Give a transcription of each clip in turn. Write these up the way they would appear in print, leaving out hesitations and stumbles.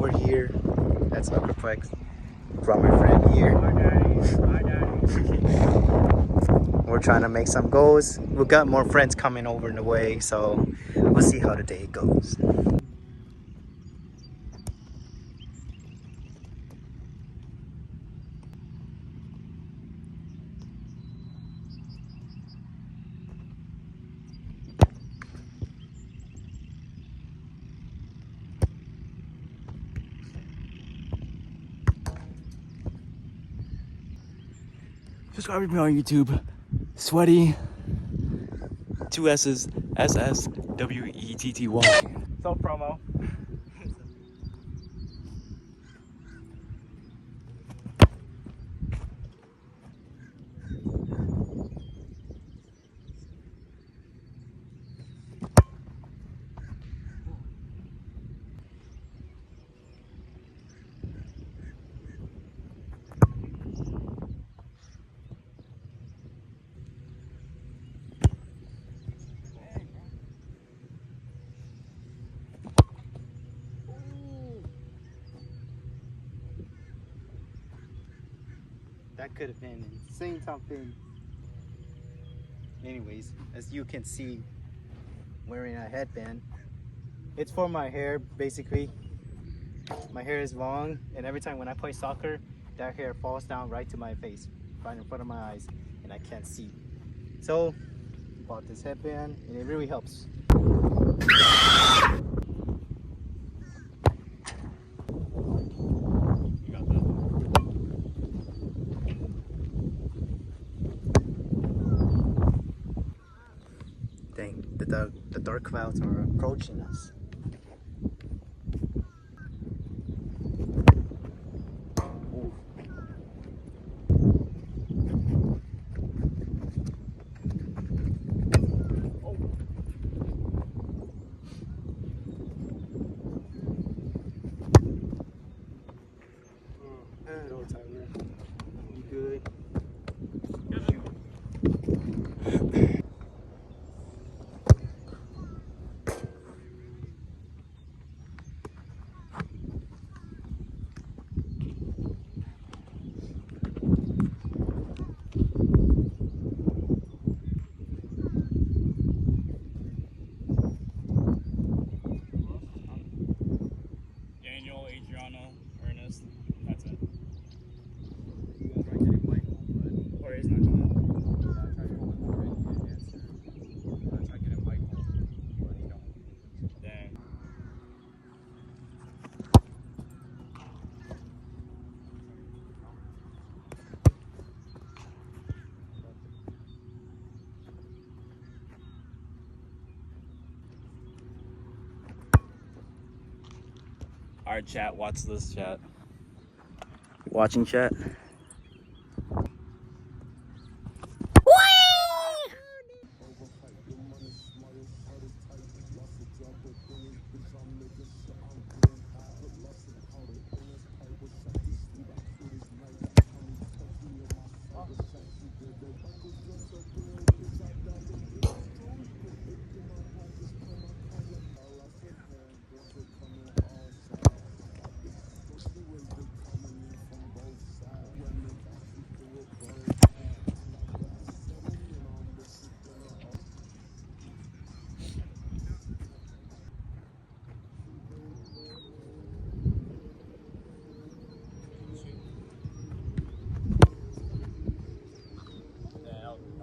We're here at Soccerplex. Brought my friend here. We're trying to make some goals. We've got more friends coming over in the way, so we'll see how the day goes. Subscribe to me on YouTube. Sweaty. 2 S's. SSWETTY. Self promo. That could have been insane something. Anyways, as you can see, wearing a headband. It's for my hair, basically. My hair is long, and every time when I play soccer, that hair falls down right to my face, right in front of my eyes, and I can't see. So, bought this headband, and it really helps. Dang, the dark clouds are approaching us. Hello, Tyler. You good? Daniel, Adriano, Ernest. That's it. You guys try getting Michael, but Or he's not coming. yeah, I tried calling him already. He didn't answer. I tried getting Michael, but he don't. Dang. Alright, chat, watch this, chat. Watching chat.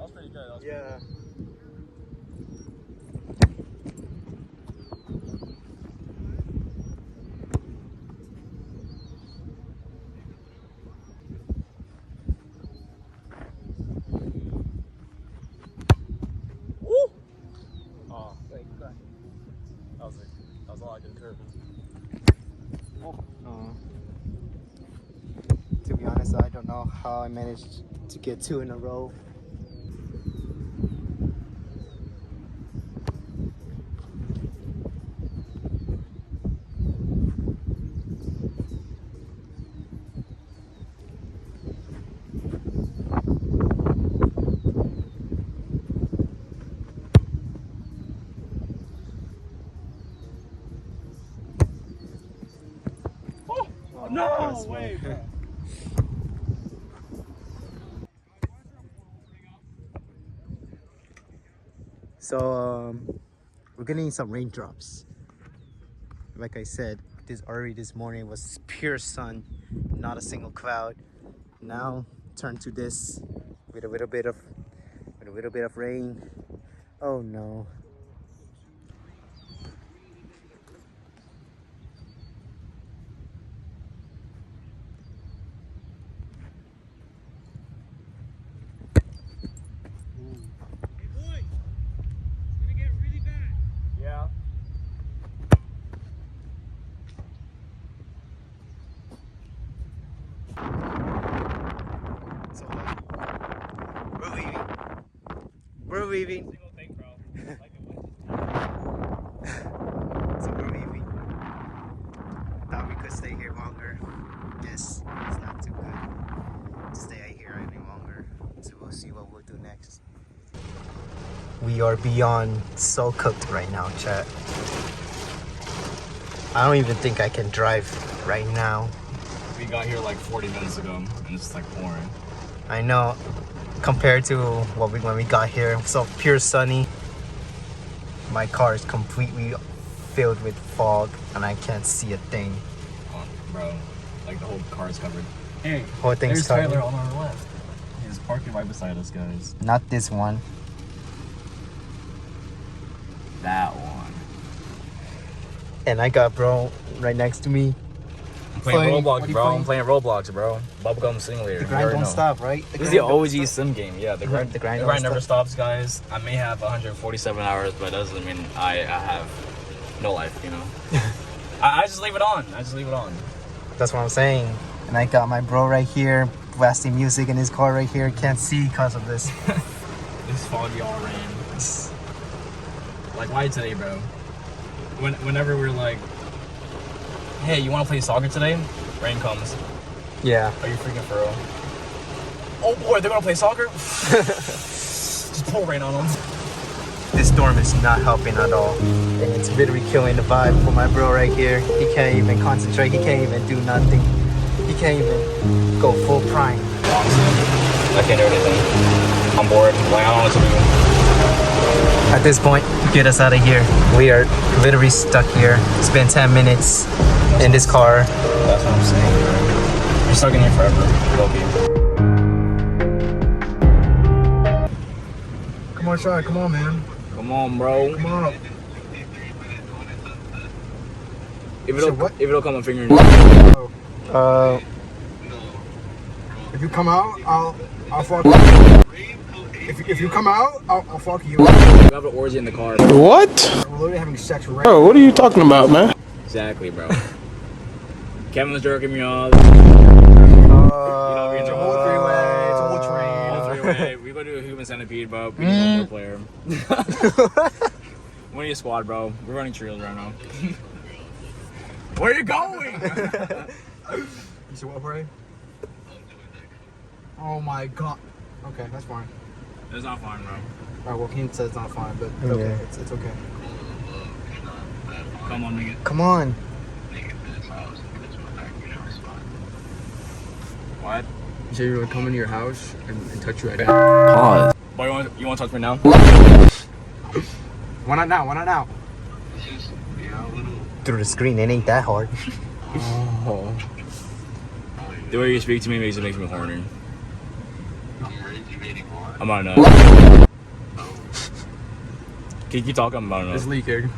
That was pretty good. Yeah. Oh, that was all I did curve. To be honest, I don't know how I managed to get 2 in a row. No way, bro. So we're getting some raindrops. Like I said, this morning was pure sun, not a single cloud. Now turn to this with a little bit of rain. Oh no. Yeah. So we're leaving. We're leaving. Single thing, bro. Like it was. So we're leaving. Thought we could stay here longer. Guess it's not too good to stay here any longer. So we'll see what we'll do next. We are beyond so cooked right now, chat. I don't even think I can drive right now. We got here like 40 minutes ago, and it's like pouring. I know, compared to when we got here, so pure sunny. My car is completely filled with fog, and I can't see a thing. Oh, bro, like the whole car is covered. Hey, Whole thing's there's covered. Tyler on our left. He's parking right beside us, guys. Not this one. That one. And I got bro right next to me. I'm playing What Roblox, are you bro. playing? I'm playing Roblox, bro. Bubblegum Simulator. The You grind already don't know. stop, right? This is the grind don't OG stop. sim game. Yeah, the grind don't never stop. stops, guys. I may have 147 hours, but that doesn't mean I have no life, you know? I just leave it on. I just leave it on. That's what I'm saying. And I got my bro right here, blasting music in his car right here. Can't see because of this. This foggy all rain. Like, why today, bro? Whenever we're like, hey, you want to play soccer today? Rain comes. Yeah. Are you freaking for real? Oh boy, they're gonna play soccer? Just pour rain on them. This storm is not helping at all. And it's literally killing the vibe for my bro right here. He can't even concentrate. He can't even do nothing. He can't even go full prime. I can't do anything. I'm bored. Like, I don't know what to do. At this point, get us out of here. We are literally stuck here. It's been 10 minutes in this car. That's what I'm saying, bro. You're stuck in here forever. Low-key. Come on, Sean. Come on, man. Come on, bro. Come on. If So what? it'll come, I'm figuring If you come out, I'll fuck you. If you come out, I'll fuck you. You have an orgy in the car. What? We're literally having sex right Bro, what are you talking about, man? Exactly, bro. Kevin was jerking me off. It's a whole All three-way. It's a whole train. three-way. We go do a human centipede, bro. We need one more player. We need a squad, bro. We're running trios right now. Where are you going? You see what, Bray? Oh my god. Okay, that's fine. It's not fine, bro. Alright, well, King says it's not fine, but it's okay. It's okay. Come on, nigga. come on. What? You said you were gonna come into your house and touch you right now. Pause. Boy, you want to touch me now? Why not now? Why not now? Through the screen, it ain't that hard. Oh. The way you speak to me makes me horny. I'm on a nut. Keep talking about it. It's leaking.